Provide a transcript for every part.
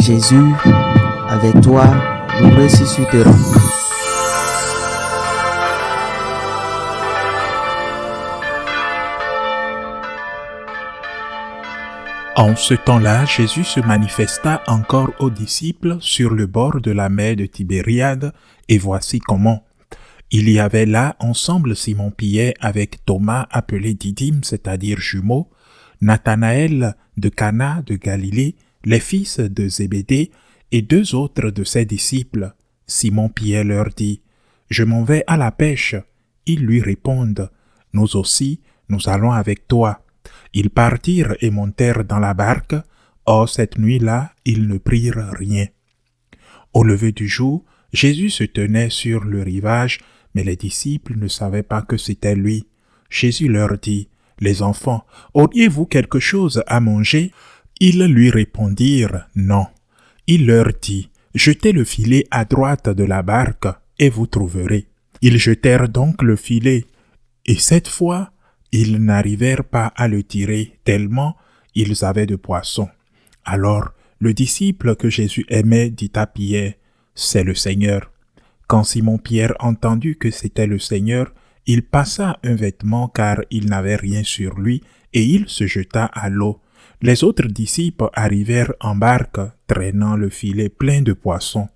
Jésus, avec toi, nous ressusciterons. En ce temps-là, Jésus se manifesta encore aux disciples sur le bord de la mer de Tibériade, et voici comment. Il y avait là ensemble Simon-Pierre avec Thomas appelé Didyme, c'est-à-dire jumeau, Nathanaël de Cana de Galilée, les fils de Zébédée, et deux autres de ses disciples. Simon-Pierre leur dit, « Je m'en vais à la pêche. » Ils lui répondent, « Nous aussi, nous allons avec toi. » Ils partirent et montèrent dans la barque. Or, cette nuit-là, ils ne prirent rien. Au lever du jour, Jésus se tenait sur le rivage, mais les disciples ne savaient pas que c'était lui. Jésus leur dit, « Les enfants, auriez-vous quelque chose à manger ?» Ils lui répondirent, « Non. » Il leur dit, « Jetez le filet à droite de la barque, et vous trouverez. » Ils jetèrent donc le filet, et cette fois, ils n'arrivèrent pas à le tirer, tellement ils avaient de poissons. Alors, le disciple que Jésus aimait dit à Pierre, « C'est le Seigneur. » Quand Simon-Pierre entendit que c'était le Seigneur, il passa un vêtement car il n'avait rien sur lui, et il se jeta à l'eau. Les autres disciples arrivèrent en barque, traînant le filet plein de poissons.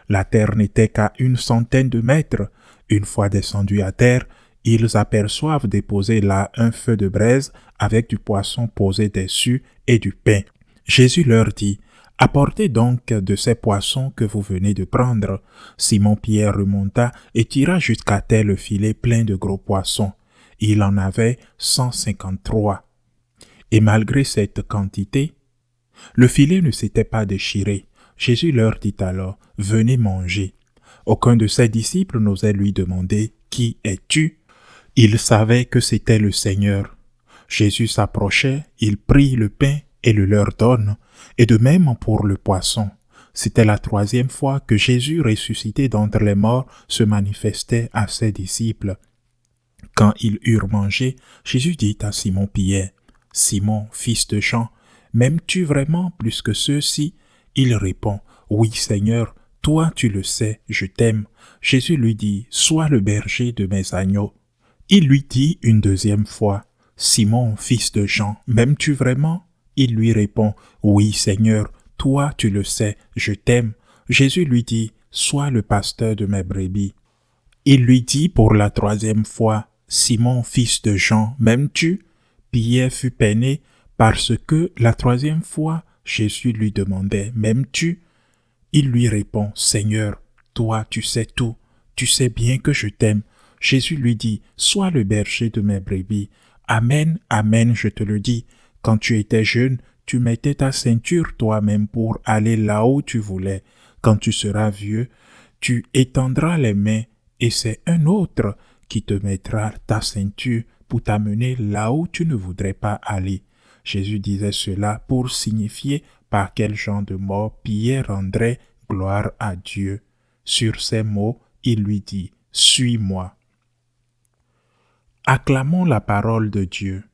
La terre n'était qu'à 100 de mètres. Une fois descendus à terre, ils aperçoivent déposer là un feu de braise avec du poisson posé dessus et du pain. Jésus leur dit, « Apportez donc de ces poissons que vous venez de prendre. » Simon-Pierre remonta et tira jusqu'à terre le filet plein de gros poissons. Il en avait 153. Et malgré cette quantité, le filet ne s'était pas déchiré. Jésus leur dit alors, « Venez manger. » Aucun de ses disciples n'osait lui demander, « Qui es-tu » Il savait que c'était le Seigneur. Jésus s'approchait, il prit le pain et le leur donne, et de même pour le poisson. C'était la 3e fois que Jésus, ressuscité d'entre les morts, se manifestait à ses disciples. Quand ils eurent mangé, Jésus dit à Simon-Pierre, « Simon, fils de Jean, m'aimes-tu vraiment plus que ceux-ci » Il répond, « Oui, Seigneur, toi tu le sais, je t'aime. » Jésus lui dit, « Sois le berger de mes agneaux. » Il lui dit une 2e fois, « Simon, fils de Jean, m'aimes-tu vraiment » Il lui répond, « Oui, Seigneur, toi tu le sais, je t'aime. » Jésus lui dit, « Sois le pasteur de mes brebis. » Il lui dit pour la 3e fois, « Simon, fils de Jean, m'aimes-tu » Pierre fut peiné parce que la 3e fois, Jésus lui demandait, « M'aimes-tu » Il lui répond, « Seigneur, toi tu sais tout, tu sais bien que je t'aime. » Jésus lui dit, « Sois le berger de mes brebis. Amen, amen, je te le dis. Quand tu étais jeune, tu mettais ta ceinture toi-même pour aller là où tu voulais. Quand tu seras vieux, tu étendras les mains et c'est un autre qui te mettra ta ceinture pour t'amener là où tu ne voudrais pas aller. » Jésus disait cela pour signifier par quel genre de mort Pierre rendrait gloire à Dieu. Sur ces mots, il lui dit, « Suis-moi. » Acclamons la parole de Dieu.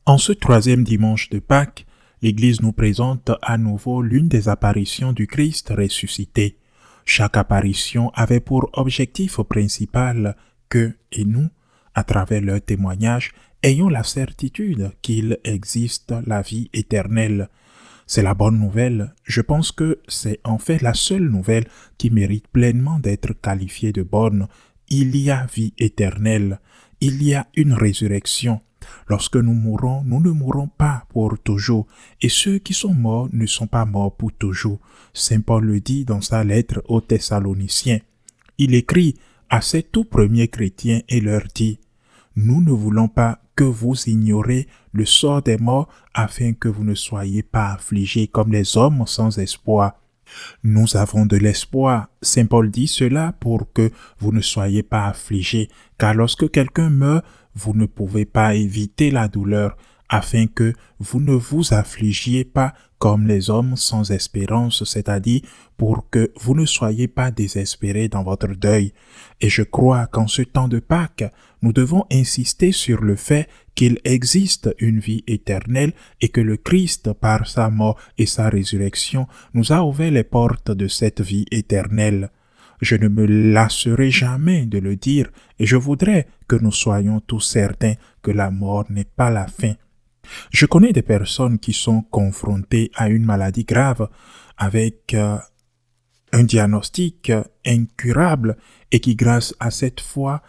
En ce 3e dimanche de Pâques, l'Église nous présente à nouveau l'une des apparitions du Christ ressuscité. Chaque apparition avait pour objectif principal que, et nous, à travers leur témoignage, ayons la certitude qu'il existe la vie éternelle. C'est la bonne nouvelle. Je pense que c'est en fait la seule nouvelle qui mérite pleinement d'être qualifiée de bonne. Il y a vie éternelle. Il y a une résurrection. Lorsque nous mourrons, nous ne mourrons pas pour toujours. Et ceux qui sont morts ne sont pas morts pour toujours. Saint Paul le dit dans sa lettre aux Thessaloniciens. Il écrit à ces tout premiers chrétiens et leur dit, « Nous ne voulons pas que vous ignorez le sort des morts afin que vous ne soyez pas affligés comme les hommes sans espoir. » Nous avons de l'espoir. Saint Paul dit cela pour que vous ne soyez pas affligés, car lorsque quelqu'un meurt, vous ne pouvez pas éviter la douleur, afin que vous ne vous affligiez pas comme les hommes sans espérance, c'est-à-dire pour que vous ne soyez pas désespérés dans votre deuil. Et je crois qu'en ce temps de Pâques, nous devons insister sur le fait qu'il existe une vie éternelle et que le Christ, par sa mort et sa résurrection, nous a ouvert les portes de cette vie éternelle. Je ne me lasserai jamais de le dire et je voudrais que nous soyons tous certains que la mort n'est pas la fin. Je connais des personnes qui sont confrontées à une maladie grave avec un diagnostic incurable et qui, grâce à cette foi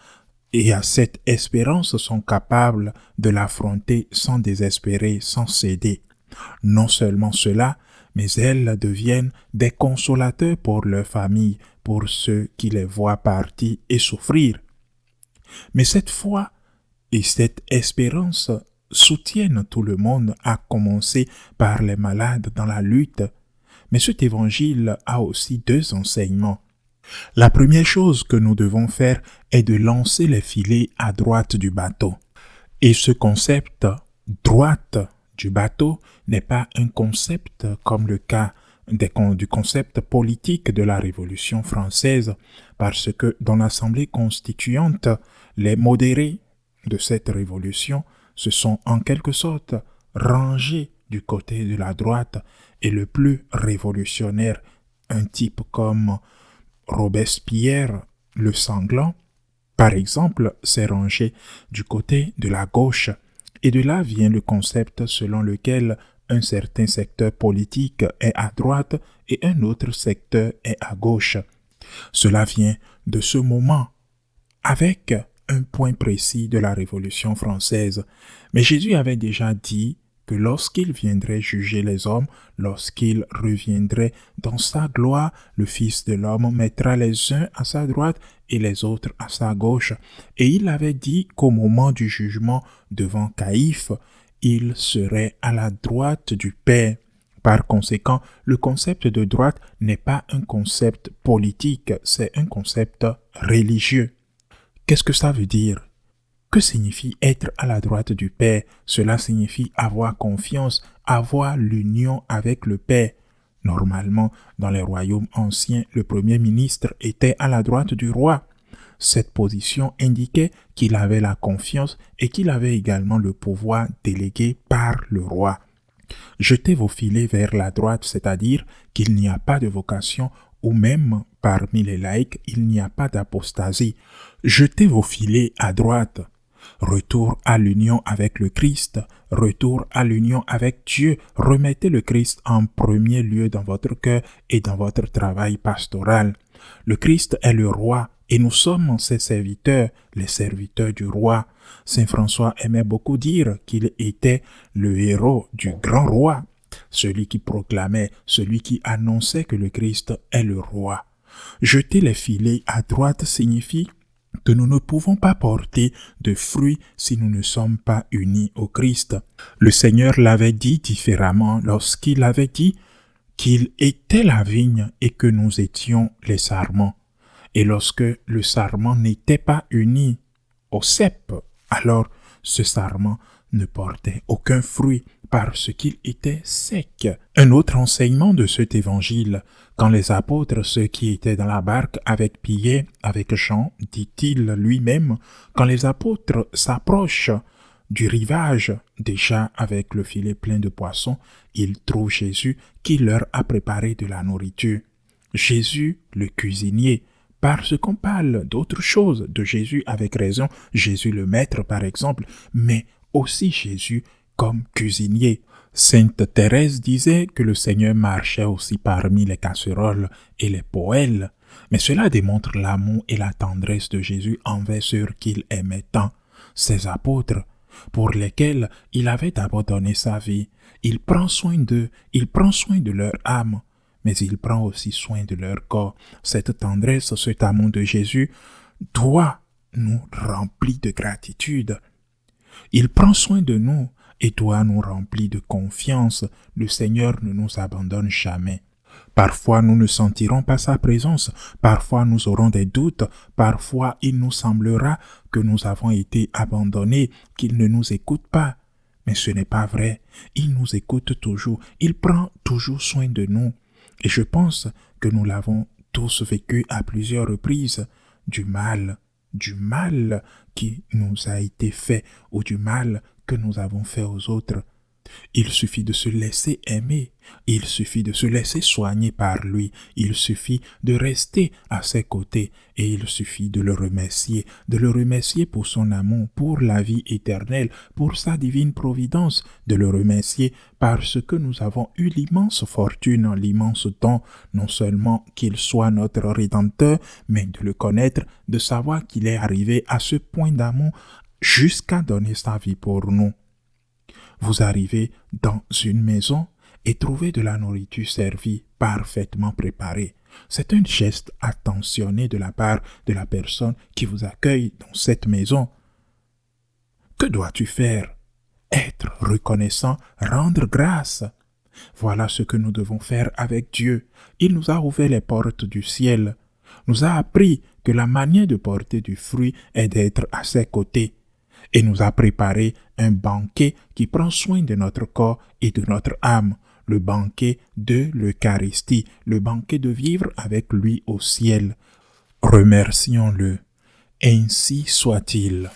et à cette espérance, sont capables de l'affronter sans désespérer, sans céder. Non seulement cela, mais elles deviennent des consolateurs pour leur famille, pour ceux qui les voient partir et souffrir. Mais cette foi et cette espérance soutiennent tout le monde, à commencer par les malades dans la lutte. Mais cet évangile a aussi deux enseignements. La première chose que nous devons faire est de lancer les filets à droite du bateau. Et ce concept droite du bateau n'est pas un concept comme le cas du concept politique de la Révolution française, parce que dans l'Assemblée constituante, les modérés de cette révolution se sont en quelque sorte rangés du côté de la droite et le plus révolutionnaire, un type comme Robespierre le Sanglant, par exemple, s'est rangé du côté de la gauche. Et de là vient le concept selon lequel un certain secteur politique est à droite et un autre secteur est à gauche. Cela vient de ce moment, avec un point précis de la Révolution française. Mais Jésus avait déjà dit que lorsqu'il viendrait juger les hommes, lorsqu'il reviendrait dans sa gloire, le Fils de l'homme mettra les uns à sa droite et les autres à sa gauche. Et il avait dit qu'au moment du jugement devant Caïphe, il serait à la droite du Père. Par conséquent, le concept de droite n'est pas un concept politique, c'est un concept religieux. Qu'est-ce que ça veut dire? Que signifie être à la droite du Père? Cela signifie avoir confiance, avoir l'union avec le Père. Normalement, dans les royaumes anciens, le premier ministre était à la droite du roi. Cette position indiquait qu'il avait la confiance et qu'il avait également le pouvoir délégué par le roi. Jetez vos filets vers la droite, c'est-à-dire qu'il n'y a pas de vocation ou même parmi les laïcs, il n'y a pas d'apostasie. Jetez vos filets à droite. Retour à l'union avec le Christ, retour à l'union avec Dieu. Remettez le Christ en premier lieu dans votre cœur et dans votre travail pastoral. Le Christ est le roi et nous sommes ses serviteurs, les serviteurs du roi. Saint François aimait beaucoup dire qu'il était le héros du grand roi, celui qui proclamait, celui qui annonçait que le Christ est le roi. Jeter les filets à droite signifie que nous ne pouvons pas porter de fruits si nous ne sommes pas unis au Christ. Le Seigneur l'avait dit différemment lorsqu'il avait dit qu'il était la vigne et que nous étions les sarments. Et lorsque le sarment n'était pas uni au cep, alors ce sarment ne portait aucun fruit parce qu'il était sec. Un autre enseignement de cet évangile, quand les apôtres, ceux qui étaient dans la barque avec Pierre, avec Jean, dit-il lui-même, quand les apôtres s'approchent du rivage, déjà avec le filet plein de poissons, ils trouvent Jésus qui leur a préparé de la nourriture. Jésus, le cuisinier, parce qu'on parle d'autre chose, de Jésus avec raison, Jésus le Maître par exemple, mais aussi Jésus comme cuisinier. Sainte Thérèse disait que le Seigneur marchait aussi parmi les casseroles et les poêles, mais cela démontre l'amour et la tendresse de Jésus envers ceux qu'il aimait tant, ses apôtres, pour lesquels il avait d'abord donné sa vie. Il prend soin d'eux, il prend soin de leur âme, mais il prend aussi soin de leur corps. Cette tendresse, cet amour de Jésus doit nous remplir de gratitude. Il prend soin de nous et doit nous remplir de confiance. Le Seigneur ne nous abandonne jamais. Parfois, nous ne sentirons pas sa présence. Parfois, nous aurons des doutes. Parfois, il nous semblera que nous avons été abandonnés, qu'il ne nous écoute pas. Mais ce n'est pas vrai. Il nous écoute toujours. Il prend toujours soin de nous. Et je pense que nous l'avons tous vécu à plusieurs reprises, du mal qui nous a été fait ou du mal que nous avons fait aux autres. Il suffit de se laisser aimer, il suffit de se laisser soigner par lui, il suffit de rester à ses côtés et il suffit de le remercier pour son amour, pour la vie éternelle, pour sa divine providence, de le remercier parce que nous avons eu l'immense fortune, l'immense don, non seulement qu'il soit notre Rédempteur, mais de le connaître, de savoir qu'il est arrivé à ce point d'amour jusqu'à donner sa vie pour nous. Vous arrivez dans une maison et trouvez de la nourriture servie, parfaitement préparée. C'est un geste attentionné de la part de la personne qui vous accueille dans cette maison. Que dois-tu faire? Être reconnaissant, rendre grâce. Voilà ce que nous devons faire avec Dieu. Il nous a ouvert les portes du ciel, nous a appris que la manière de porter du fruit est d'être à ses côtés, et nous a préparé un banquet qui prend soin de notre corps et de notre âme, le banquet de l'Eucharistie, le banquet de vivre avec lui au ciel. Remercions-le. Ainsi soit-il.